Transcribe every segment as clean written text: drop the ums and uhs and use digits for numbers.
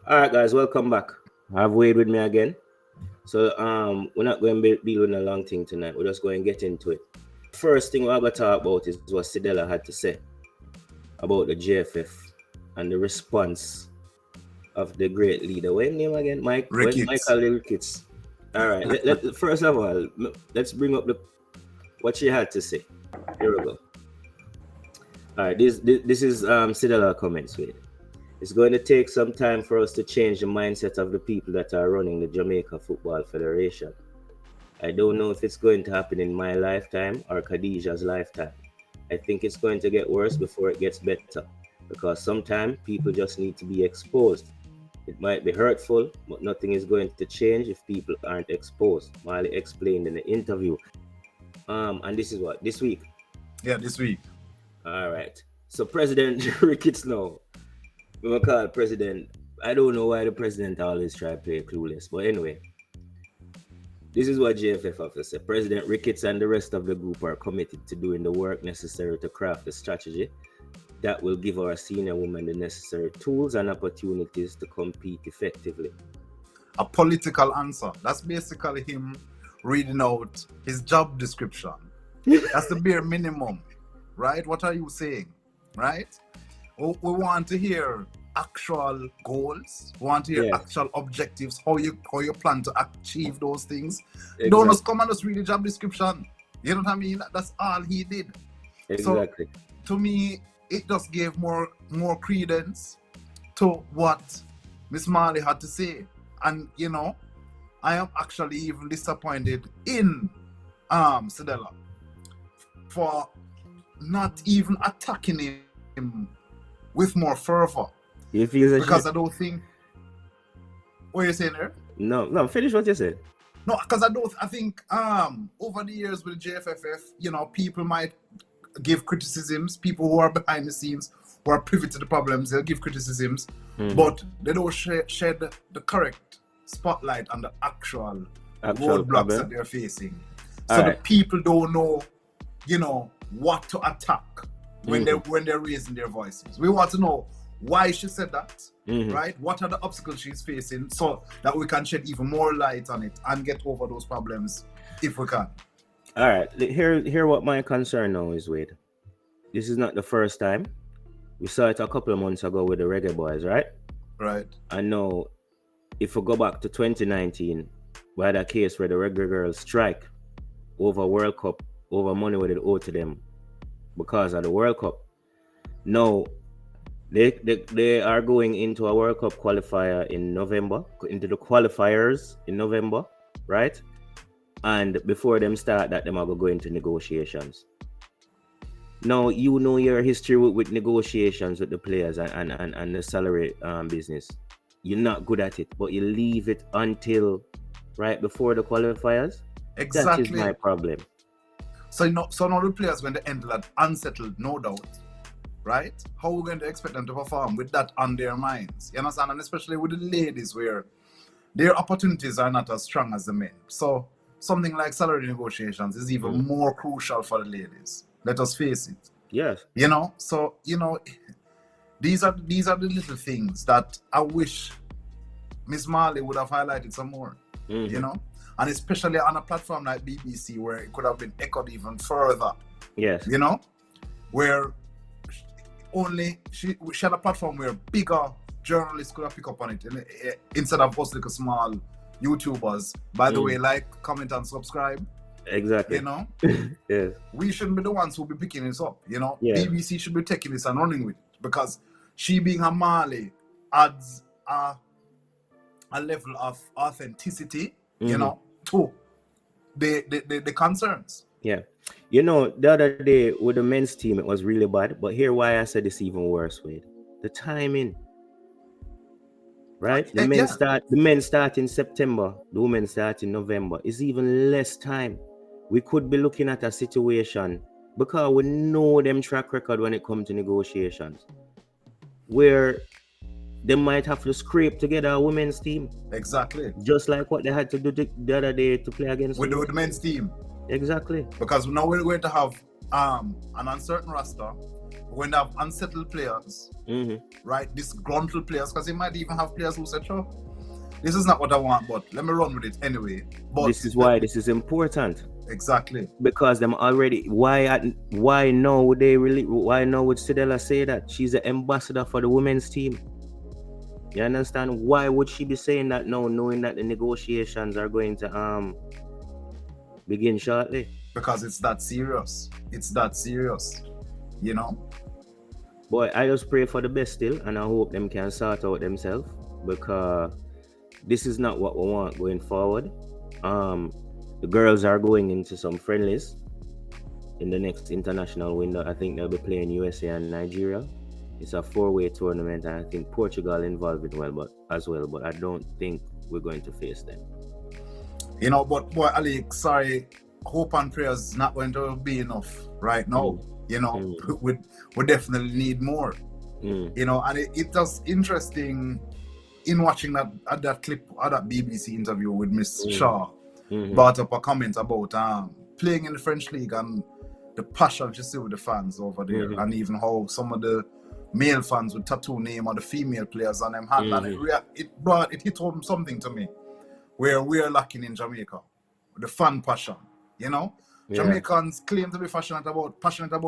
All right, guys, welcome back. I have Wade with me again. So we're not going to be dealing with a long thing tonight. We're just going to get into it. First thing we're going to talk about is what Cedella had to say about the JFF and the response of the great leader. What's his name again? Ricketts. Michael Ricketts. All right. First of all, let's bring up what she had to say. Here we go. All right. This is Cedella comments with. It's going to take some time for us to change the mindset of the people that are running the Jamaica Football Federation. I don't know if it's going to happen in my lifetime or Khadijah's lifetime. I think it's going to get worse before it gets better, because sometimes people just need to be exposed. It might be hurtful, but nothing is going to change if people aren't exposed. Marley explained in the interview. And this is what? This week? Yeah, this week. All right. So President Ricketts now. We will call president. I don't know why the president always try to play clueless, but anyway, this is what JFF have to say. President Ricketts and the rest of the group are committed to doing the work necessary to craft a strategy that will give our senior women the necessary tools and opportunities to compete effectively. A political answer. That's basically him reading out his job description. That's the bare minimum, right? What are you saying, right? We want to hear actual goals. We want to hear actual objectives, how you plan to achieve those things. Exactly. Don't just come and just read the job description. You know what I mean? That's all he did. Exactly. So, to me, it just gave more credence to what Miss Marley had to say. And, you know, I am actually even disappointed in Cedella for not even attacking him with more fervor. Because I don't think. What are you saying there? No, finish what you said. No, because I think over the years with the JFFF, you know, people might give criticisms. People who are behind the scenes, who are privy to the problems, they'll give criticisms, but they don't shed the correct spotlight on the actual roadblocks problem that they're facing. So the people don't know, you know, what to attack when they're raising their voices. We want to know why she said that, right? What are the obstacles she's facing, so that we can shed even more light on it and get over those problems if we can. All right, here what my concern now is, Wade. This is not the first time. We saw it a couple of months ago with the Reggae Boyz, right? Right. I know if we go back to 2019, we had a case where the Reggae girls strike over World Cup, over money what it owed to them because of the World Cup. Now, they are going into a World Cup qualifier in November, into the qualifiers in November, right? And before them start that, them are going to go into negotiations. Now, you know your history with negotiations with the players and the salary business. You're not good at it, but you leave it until right before the qualifiers. Exactly. That is my problem. So now the players are going to enter that unsettled, no doubt. Right? How are we going to expect them to perform with that on their minds? You understand? And especially with the ladies, where their opportunities are not as strong as the men. So something like salary negotiations is even more crucial for the ladies. Let us face it. Yes. You know, so, you know, these are the little things that I wish Miss Marley would have highlighted some more. You know? And especially on a platform like BBC, where it could have been echoed even further. Yes. You know? Where she had a platform where bigger journalists could have picked up on it instead of us little small YouTubers. By the way, like, comment and subscribe. Exactly. You know? Yes. We shouldn't be the ones who be picking this up, you know? Yeah. BBC should be taking this and running with it, because she being a Marley adds a level of authenticity, you know, to the concerns. Yeah. You know, the other day with the men's team, it was really bad. But here why I said it's even worse, Wade. The timing. Right? The men start in September. The women start in November. It's even less time. We could be looking at a situation, because we know them track record when it comes to negotiations, where they might have to scrape together a women's team. Exactly. Just like what they had to do the other day to play against with the men's team. Exactly. Because now we're going to have an uncertain roster. when they have unsettled players, right? Disgruntled players, because they might even have players who say, "Sure, this is not what I want, but let me run with it anyway." But this is why this is important. Exactly. Because them already why now would they really why now would Cedella say that she's the ambassador for the women's team? You understand? Why would she be saying that now, knowing that the negotiations are going to begin shortly? Because it's that serious. It's that serious. You know? Boy, I just pray for the best still, and I hope them can sort out themselves, because this is not what we want going forward. The girls are going into some friendlies in the next international window. I think they'll be playing USA and Nigeria. It's a 4-way tournament, and I think Portugal involved as well, but I don't think we're going to face them. You know, but boy, Ali, sorry, hope and prayers is not going to be enough right now. You know, we definitely need more. You know, and it was interesting in watching that clip of that BBC interview with Miss Shaw. Brought up a comment about playing in the French league and the passion you see with the fans over there, and even how some of the male fans would tattoo name of the female players on them hand, and it hit home something to me where we are lacking in Jamaica, the fan passion. You know, Jamaicans claim to be passionate about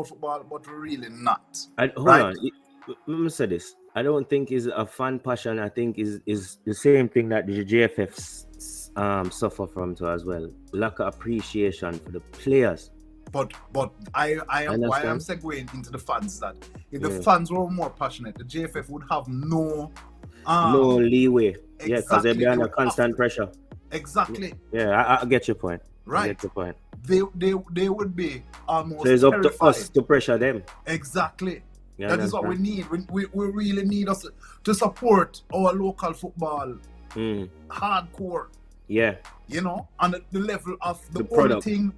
football, but we're really not. Hold on, let me say this. I don't think it's a fan passion. I think is the same thing that the JFF suffer from too as well. Lack of appreciation for the players. But I am segueing into the fans that if the fans were more passionate, the JFF would have no leeway. Exactly. Yeah, because they'd be under constant pressure. Exactly. Yeah, I get your point. Right. I get your point. They would be almost. So it's up to us to pressure them. Exactly. Yeah, that is what we need. We really need us to support our local football hardcore. Yeah. You know, and the level of the only thing,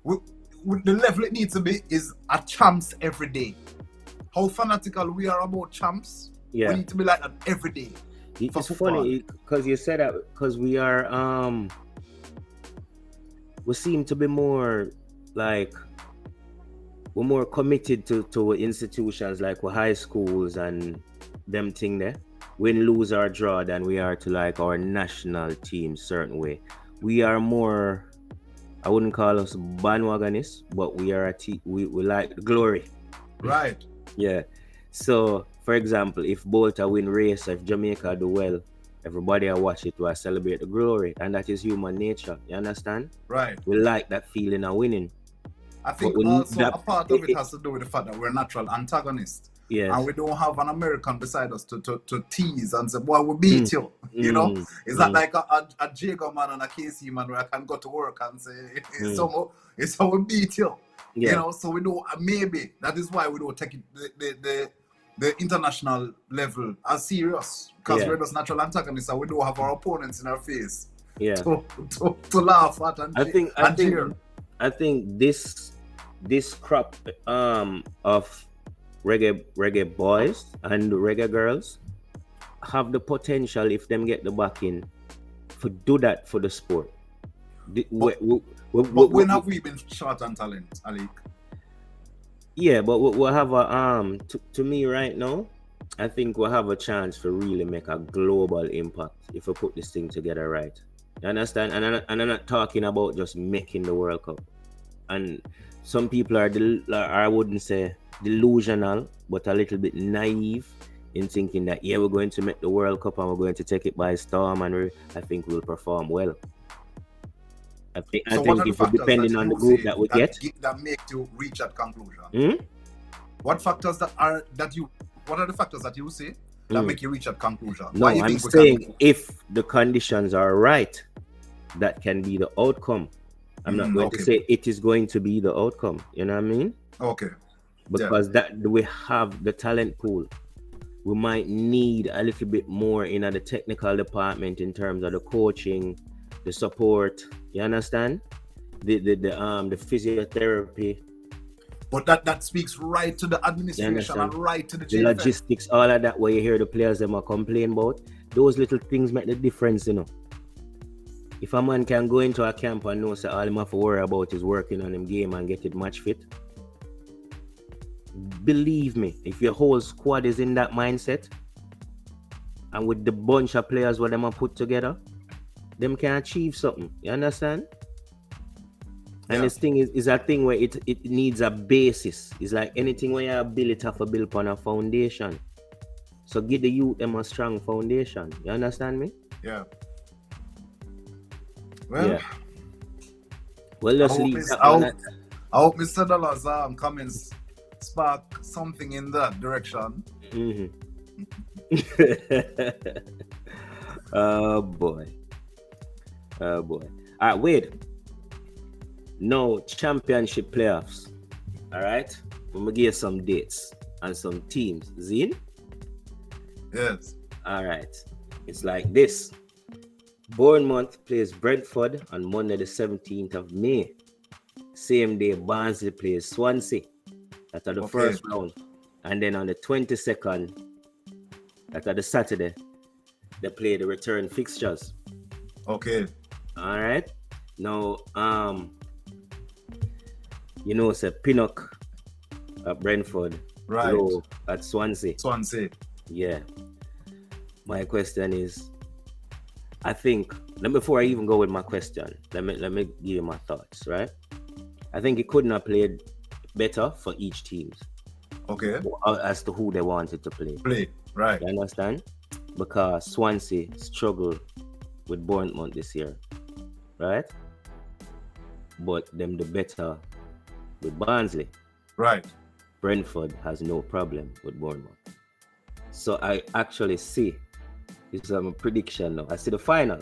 the level it needs to be is a champs every day. How fanatical we are about champs, we need to be like that every day. It's funny because you said that because we are we seem to be more like we're more committed to institutions like high schools and them thing there. Win, lose or draw than we are to like our national team certain way. We are more, I wouldn't call us bandwagonists, but we are we like the glory. Right. Yeah. So for example, if Bolter win race, if Jamaica do well, everybody will watch it to celebrate the glory, and that is human nature. You understand? Right. We like that feeling of winning. I think also a part of it has to do with the fact that we're natural antagonists. Yes. And we don't have an American beside us to tease and say, boy, we beat you. You know? It's not like a Jago man and a KC man where I can go to work and say, it's how we beat you. Yeah. You know, so we don't, maybe that is why we don't take it the international level as serious. Because we're just natural antagonists and we don't have our opponents in our face. Yeah. To laugh at and I think this crop of reggae boys and reggae girls have the potential, if them get the backing, to do that for the sport. But when have we been short on talent, Alik? Yeah, but we'll have a to me right now, I think we'll have a chance to really make a global impact if we put this thing together right. You understand? And I'm not talking about just making the World Cup. And some people are I wouldn't say delusional, but a little bit naive in thinking that we're going to make the World Cup and we're going to take it by storm, and I think we'll perform well. I think if we're depending on the group that we get, that make you reach that conclusion. What are the factors that you say that make you reach that conclusion? No, I'm saying if the conditions are right, that can be the outcome. I'm not going to say it is going to be the outcome. You know what I mean? Okay. Because that we have the talent pool. We might need a little bit more in the technical department in terms of the coaching, the support. You understand? The physiotherapy. But that speaks right to the administration and right to the JFF. Logistics, all of that where you hear the players them are complaining about. Those little things make the difference, you know. If a man can go into a camp and know all he have to worry about is working on him game and get it match fit, believe me, if your whole squad is in that mindset, and with the bunch of players what them are put together, them can achieve something. You understand? And this thing is a thing where it needs a basis. It's like anything where you build it have to build upon a foundation. So give the youth them a strong foundation. You understand me? Yeah. Well, let's leave that I one. I hope Mr. Dollars comments spark something in that direction. Oh boy. All right, wait. No championship playoffs. All right. I'm gonna give you some dates and some teams. Zine? Yes. All right. It's like this. Bournemouth plays Brentford on Monday the 17th of May. Same day, Barnsley plays Swansea. That's at the first round. And then on the 22nd, that's at the Saturday, they play the return fixtures. Okay. All right. Now, you know, it's a Pinnock at Brentford. Right. Low at Swansea. Yeah. My question is, I think, before I even go with my question, let me give you my thoughts, right? I think it couldn't have played better for each team. Okay. As to who they wanted to play. Right. You understand? Because Swansea struggled with Bournemouth this year, right? But them the better with Barnsley. Right. Brentford has no problem with Bournemouth. So I actually see, this is a prediction now. I see the final.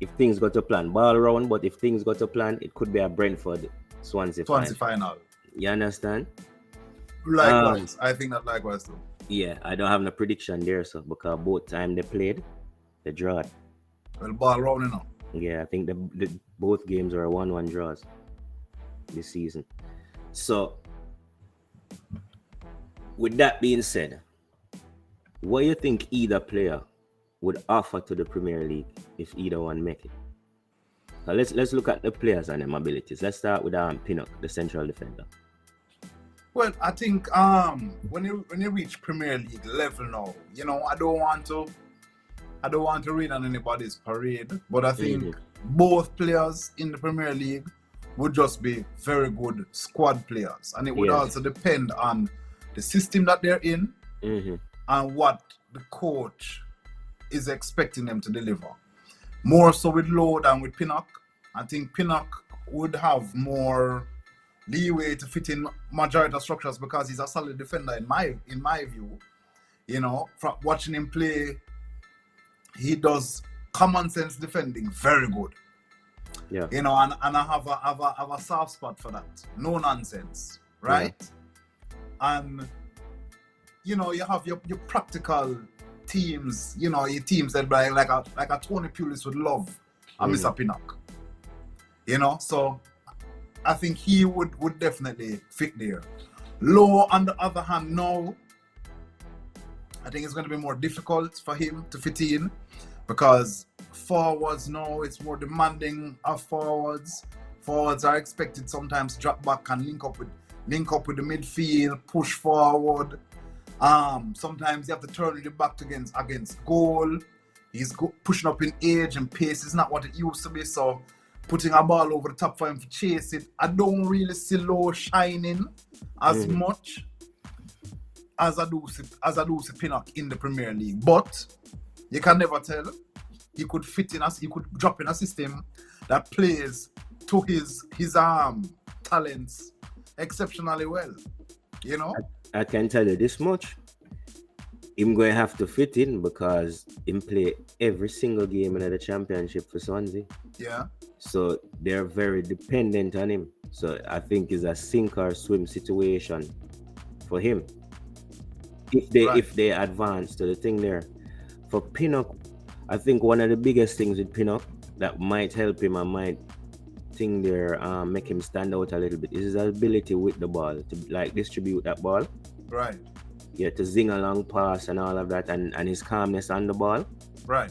If things go to plan, ball round, but if things go to plan, it could be a Brentford Swansea final. You understand? Likewise. I think that likewise too. Yeah, I don't have no prediction there, so because both times they played, they drawed. Well, ball round, you know. Yeah, I think the both games are 1-1 draws this season. So, with that being said, what do you think either player would offer to the Premier League if either one make it? So let's look at the players and their abilities. Let's start with Pinnock, the central defender. Well, I think when you reach Premier League level now, you know, I don't want to rain on anybody's parade, but I think both players in the Premier League would just be very good squad players, and it would also depend on the system that they're in and what the coach is expecting them to deliver. More so with Lowe than with Pinnock. I think Pinnock would have more leeway to fit in majority of structures because he's a solid defender in my view. You know, from watching him play, he does common sense defending very good. Yeah. You know, and I have a soft spot for that. No nonsense, right? Yeah. And you know, you have your practical teams, you know, your teams that like a Tony Pulis would love a Mr. Pinnock. You know, so I think he would definitely fit there. Lowe, on the other hand, no. I think it's going to be more difficult for him to fit in because forwards now it's more demanding of forwards. Forwards are expected sometimes to drop back and link up with the midfield, push forward. Sometimes you have to turn your back against goal. He's pushing up in age and pace is not what it used to be. So putting a ball over the top for him to chase it, I don't really see Lowe shining as much as I do see Pinnock in the Premier League. But you can never tell. He could fit in he could drop in a system that plays to his talents exceptionally well. You know? I can tell you this much. I'm going to have to fit in because him play every single game in the championship for Swansea. Yeah. So they're very dependent on him. So I think it's a sink or swim situation for him. If they advance to the thing there. For Pinnock, I think one of the biggest things with Pinnock that might help him and might thing there make him stand out a little bit is his ability with the ball to like distribute that ball. Right. Yeah, to zing a long pass and all of that and his calmness on the ball. Right.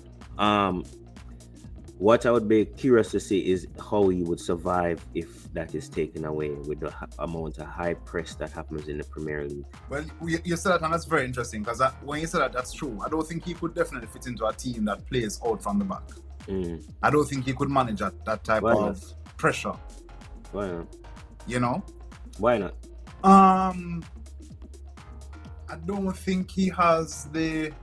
What I would be curious to see is how he would survive if that is taken away with the amount of high press that happens in the Premier League. Well, you said that, and that's very interesting because when you said that, that's true. I don't think he could definitely fit into a team that plays out from the back. I don't think he could manage that type of pressure. Why not? You know? Why not? I don't think he has the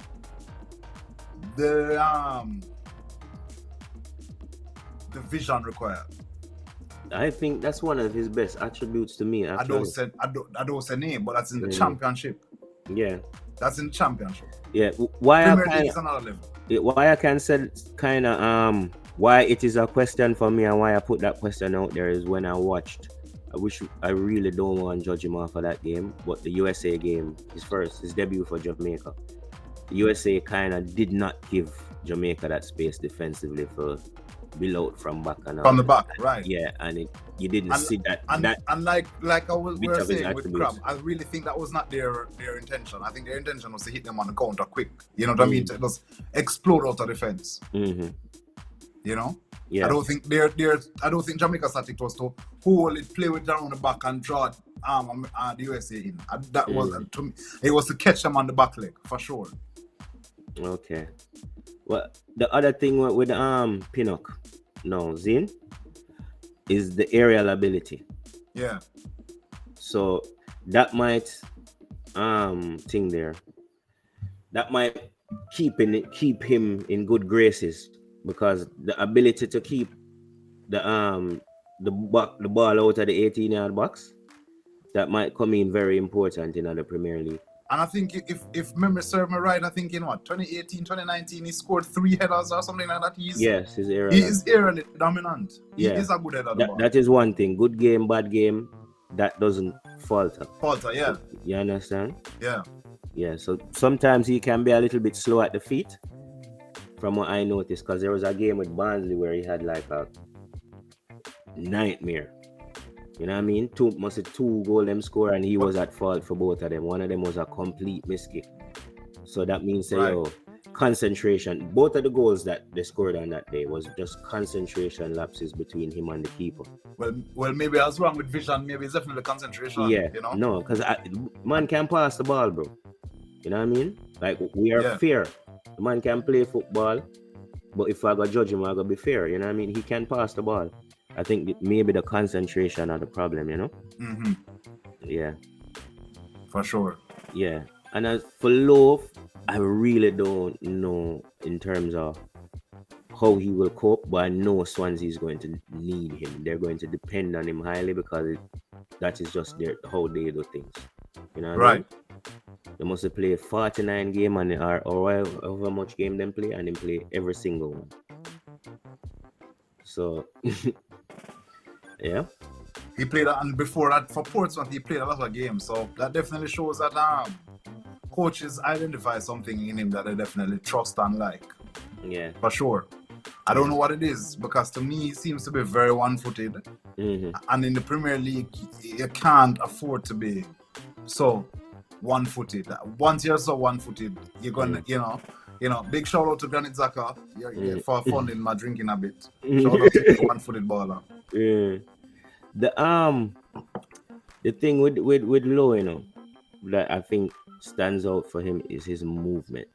vision required. I think that's one of his best attributes to me. I don't say name, but that's in the championship. Yeah, that's in the championship. Yeah, why Premier League is another level. Why I can say kind of why it is a question for me and why I put that question out there is when I watched. I really don't want to judge him off of that game, but the USA game, his debut for Jamaica. The USA kind of did not give Jamaica that space defensively for below from back and from the back, right? Yeah, and you didn't see that. And like we were saying with Crab, I really think that was not their intention. I think their intention was to hit them on the counter quick. You know what I mean? To just explode out of defense. You know? Yeah. I don't think Jamaica's tactic was to hold it, play with down the back and draw the USA in. That was to me. It was to catch them on the back leg for sure. Okay. Well, the other thing with Pinnock, Zin, is the aerial ability. Yeah. So that might thing there. That might keep him in good graces because the ability to keep the ball out of the 18-yard box, that might come in very important in the Premier League. And I think if memory serves me right, I think in 2018, 2019, he scored 3 headers or something like that. He is aerially dominant. He is a good header. That is one thing. Good game, bad game, that doesn't falter. Yeah. You understand? Yeah. Yeah, so sometimes he can be a little bit slow at the feet, from what I noticed, because there was a game with Barnsley where he had like a nightmare. You know what I mean? 2 goal them score and he was at fault for both of them. One of them was a complete miskick. So that means concentration. Both of the goals that they scored on that day was just concentration lapses between him and the keeper. Well, maybe I was wrong with vision. Maybe it's definitely concentration. Yeah, you know? No, because man can pass the ball, bro. You know what I mean? Like, we are fair. The man can play football, but if I go judge him, I go be fair. You know what I mean? He can pass the ball. I think maybe the concentration are the problem, you know? Yeah. For sure. Yeah. And as for Love, I really don't know in terms of how he will cope, but I know Swansea is going to need him. They're going to depend on him highly because that is just how they do things. You know what I mean? They must play 49 games and however much game they play, and they play every single one. So... Yeah. He played, and before that for Portsmouth, he played a lot of games. So that definitely shows that coaches identify something in him that they definitely trust and like. Yeah. For sure. I don't know what it is because to me he seems to be very one-footed. And in the Premier League, you can't afford to be so one-footed. Once you're so one-footed, you're gonna, you know, big shout out to Granit Xhaka for funding my drinking habit. Shout out to the one-footed baller. Yeah. The thing with Lowe, you know, that I think stands out for him is his movement.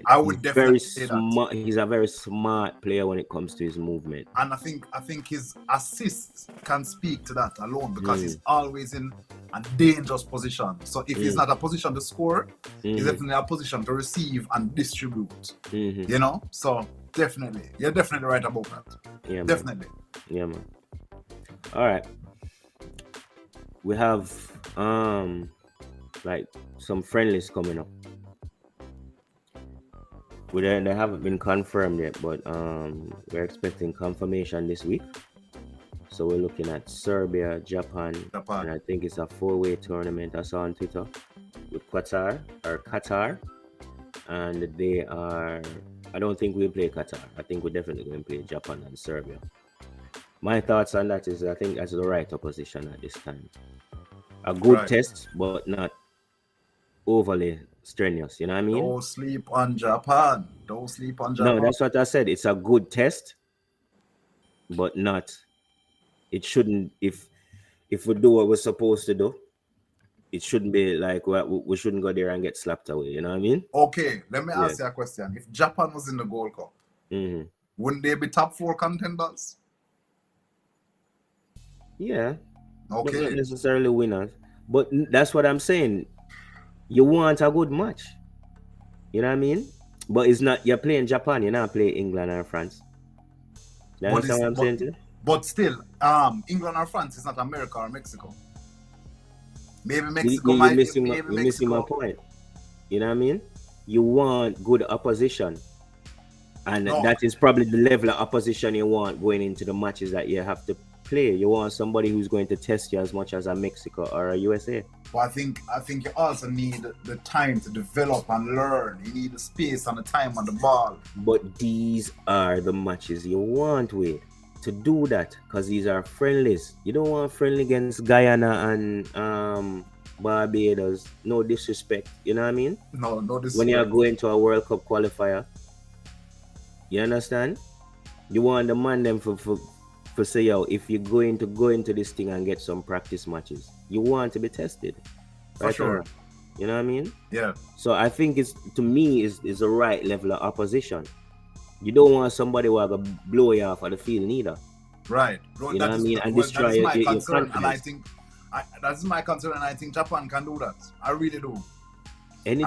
I would definitely say that. He's a very smart player when it comes to his movement. And I think his assists can speak to that alone because he's always in a dangerous position. So if he's not a position to score, he's definitely a position to receive and distribute. You know? So definitely. You're definitely right about that. Yeah, definitely. Man. Yeah, man. All right. We have like some friendlies coming up. They haven't been confirmed yet, but we're expecting confirmation this week. So we're looking at Serbia, Japan, and I think it's a 4-way tournament I saw on Twitter with Qatar, and they are. I don't think we'll play Qatar. I think we're definitely going to play Japan and Serbia. My thoughts on that is I think that's the right opposition at this time. A good test, but not overly strenuous. You know what I mean? Don't sleep on Japan. Don't sleep on No, Japan. that's what I said. It's a good test, but not. It shouldn't. If we do what we're supposed to do, it shouldn't be like we shouldn't go there and get slapped away. You know what I mean? Okay, let me Yeah. ask you a question. If Japan was in the Gold Cup, hmm wouldn't they be top 4 contenders? Yeah. But not Okay. necessarily winners. But that's what I'm saying. You want a good match. You know what I mean? But it's not. You're playing Japan. You're not playing England or France. You But, understand what I'm saying to you? but still, England or France is not America or Mexico. Maybe Mexico You're might missing, be. my, Maybe you're missing my Mexico. point. You know what I mean? You want good opposition. And No. that is probably the level of opposition you want going into the matches that you have to play. You want somebody who's going to test you as much as a Mexico or a USA. But I think you also need the time to develop and learn. You need the space and the time on the ball. But these are the matches you want, Wade, to do that, because these are friendlies. You don't want friendly against Guyana and Barbados. No disrespect. You know what I mean? No disrespect. When you're going to a World Cup qualifier, you understand? You want the man them for say, yo, if you're going to go into this thing and get some practice matches, you want to be tested. For sure. You know what I mean? Yeah. So I think it's, to me, is the right level of opposition. You don't want somebody who will blow you off of the field neither. Right. You know what I mean? And destroy your concern, confidence. and I think that's my concern, and I think Japan can do that. I really do. Any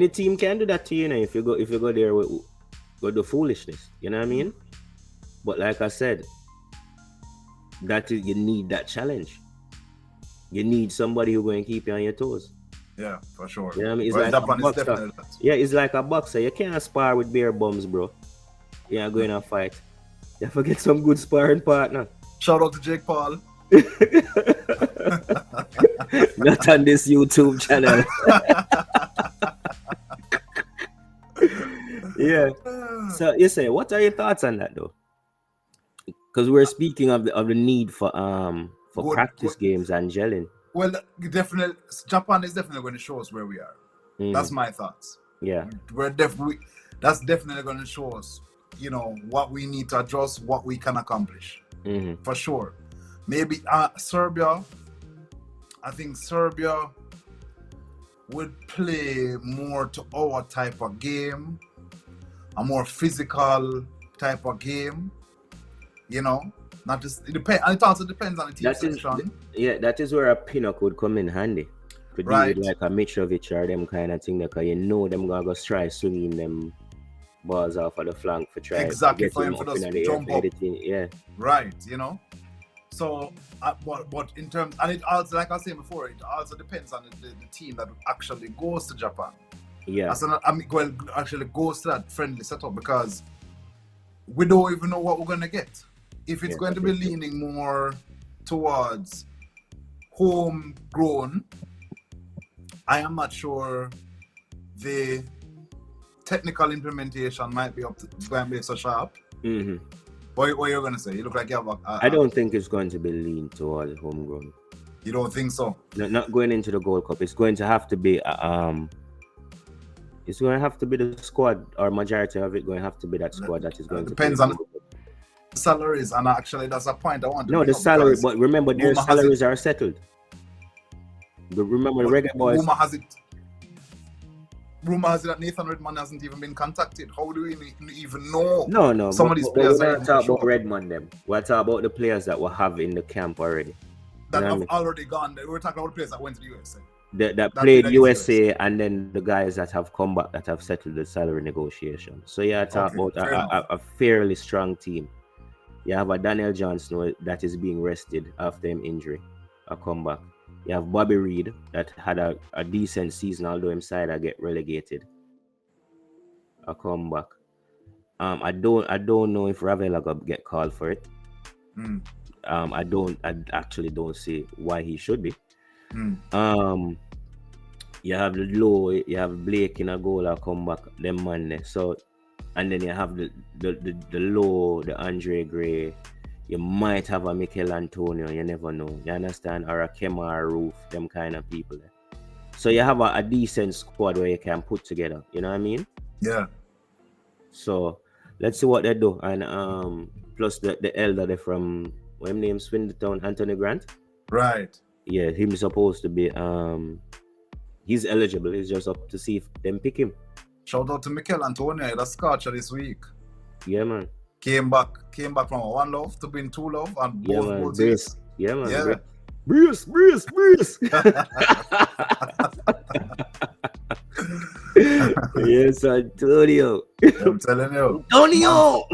team can do that to you, if you go there with the foolishness. You know what I mean? But like I said, you need that challenge. You need somebody who's going to keep you on your toes. Yeah, for sure. You know what I mean? It's well, like Japan a boxer. Yeah, it's like a boxer. You can't spar with bare bums, bro. You're going to fight. You have to get some good sparring partner. Shout out to Jake Paul. Not on this YouTube channel. Yeah. So you say, what are your thoughts on that though? Because we're speaking of the need for practice games and gelling. Well, definitely, Japan is definitely going to show us where we are. That's my thoughts. Yeah. That's definitely going to show us, what we need to adjust, what we can accomplish. For sure. Maybe Serbia. I think Serbia would play more to our type of game, a more physical type of game. Not just it depends, and it also depends on the team selection. That is where a Pinnock would come in handy. To deal with like a Mitrovic or them kind of thing, because them gonna go try swinging them balls off of the flank for try exactly get for him up to in the jump air, up. Yeah. Right, So, but in terms, and it also, like I was saying before, it also depends on the team that actually goes to Japan. Yeah. Actually goes to that friendly setup, because we don't even know what we're gonna get. If it's going to be leaning more towards homegrown, I am not sure the technical implementation might be going to be so sharp. What are you going to say? You look like you have I don't think it's going to be lean toward homegrown. You don't think so? No, not going into the Gold Cup. It's going to have to be it's going to have to be the squad, or majority of it going to have to be that squad that is going to depends on salaries, and actually that's a point I want to no, the salary, but remember their salaries are settled. Remember Reggae Boyz. Rumor has it that Nathan Redmond hasn't even been contacted. How do we even know? No. Some of these players we're not talking about Redmond them. We're talking about the players that we have in the camp already. That have already gone. We're talking about the players that went to the USA. That played USA, and then the guys that have come back that have settled the salary negotiation. So yeah, talk about a fairly strong team. You have a Daniel Johnson that is being rested after him injury, a comeback. You have Bobby Reed that had a decent season, although him side get relegated. A comeback. I don't know if Ravella got get called for it. I actually don't see why he should be. You have the low, you have Blake in a goal or comeback, them man there. So, and then you have the low, the Andre Gray. You might have a Mikel Antonio, you never know. You understand? Or a Kemar Roof, them kind of people there. So you have a decent squad where you can put together. You know what I mean? Yeah. So let's see what they do. And plus the elder they from what his name Swindletown, Anthony Grant. Right. Yeah, him supposed to be he's eligible. It's just up to see if them pick him. Shout out to Mikel Antonio, he had a scotcher this week. Yeah, man. Came back from a 1 love to being 2 love and Yeah, both man. goals. Brace. Yeah, man. Yeah. Bruce. Yes, Antonio. I'm telling you. Antonio.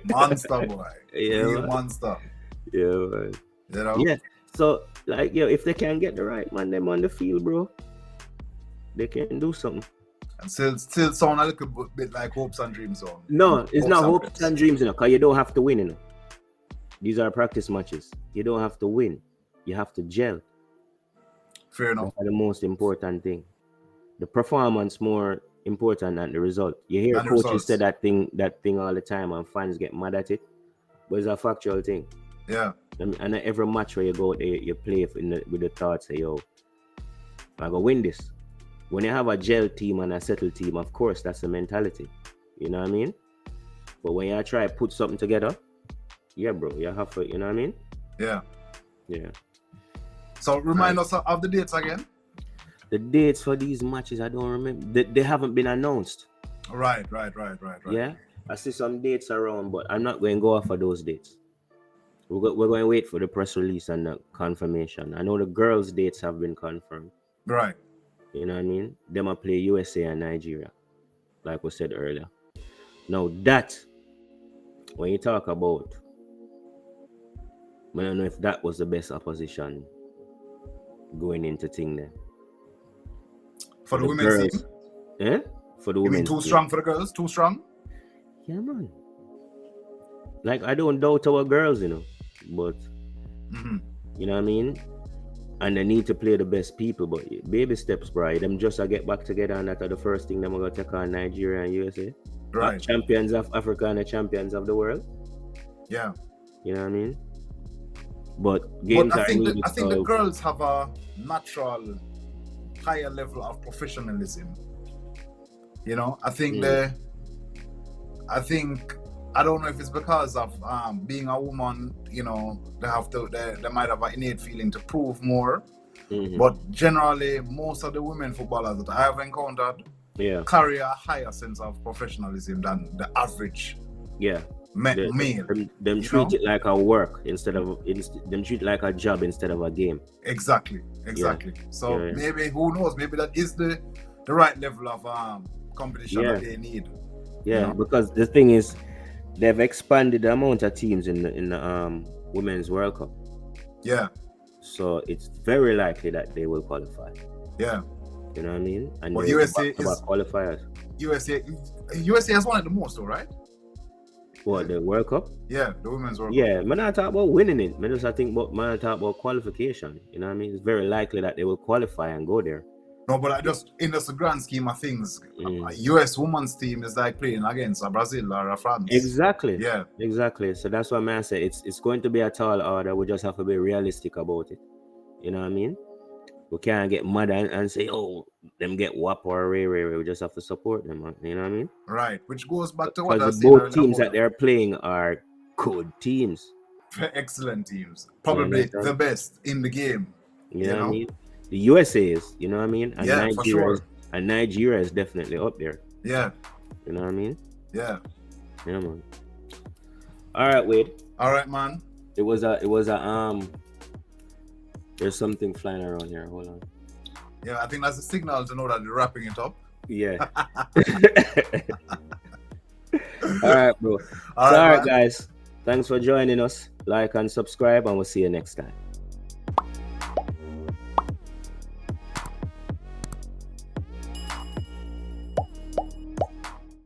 Monster boy. Yeah, Real man. monster. Yeah, man. You know? Yeah. So, like, if they can get the right man, them on the field, bro, they can do something. And still sound a little bit like hopes and dreams. On. No, it's not hopes dreams. and dreams, because you don't have to win, These are practice matches. You don't have to win. You have to gel. Fair enough. That's the most important thing. The performance more important than the result. You hear And the coaches results. say that thing all the time, and fans get mad at it, but it's a factual thing. Yeah. And every match where you go, you play with the thoughts, say, yo, I go win this. When you have a gel team and a settled team, of course, that's the mentality. You know what I mean? But when you try to put something together, yeah, bro, you have to, you know what I mean? Yeah. Yeah. So remind us of the dates again. The dates for these matches, I don't remember. They haven't been announced. Right. Yeah, I see some dates around, but I'm not going to go off of those dates. We're going to wait for the press release and the confirmation. I know the girls' dates have been confirmed. Right. You know what I mean? Them will play USA and Nigeria, like we said earlier. Now that, when you talk about, I don't know if that was the best opposition going into thing there. For the women's girls, team? Eh? For the You mean women's too team. strong for the girls? Too strong? Yeah, man. Like, I don't doubt our girls, but, you know what I mean? And they need to play the best people, but baby steps, bro. Them just get back together, and that's the first thing them are going to take on Nigeria and USA. Right. Champions of Africa and the champions of the world. Yeah. You know what I mean? But games But I are think needed. I think the girls have a natural higher level of professionalism. You know, I think I don't know if it's because of being a woman, they might have an innate feeling to prove more. But generally, most of the women footballers that I have encountered carry a higher sense of professionalism than the average male. Them treat it like a work instead of them treat it like a job instead of a game. Exactly. So maybe, who knows, maybe that is the right level of competition that they need. Because the thing is, they've expanded the amount of teams in the Women's World Cup. Yeah. So it's very likely that they will qualify. Yeah. You know what I mean? And well, USA is qualifiers. USA has won it the most, though, right? What, the World Cup? Yeah, the Women's World Cup. Yeah, man, I talk about winning it. Man, I talk about qualification. You know what I mean? It's very likely that they will qualify and go there. No, but in the grand scheme of things, a US women's team is like playing against a Brazil or a France. Exactly. Yeah. Exactly. So that's what I say. It's going to be a tall order. We just have to be realistic about it. You know what I mean? We can't get mad and say, oh, them get whap or ray. We just have to support them. You know what I mean? Right. Which goes back to what I said. Both teams that they're playing are good teams. Excellent teams. Probably the best in the game. You know what I mean? The USA is, you know what I mean? And Nigeria, for sure. And Nigeria is definitely up there. Yeah. You know what I mean? Yeah. Yeah, man. All right, Wade. All right, man. It was a there's something flying around here. Hold on. Yeah, I think that's a signal to know that they're wrapping it up. Yeah. All right, bro. All right, guys. Thanks for joining us. Like and subscribe, and we'll see you next time.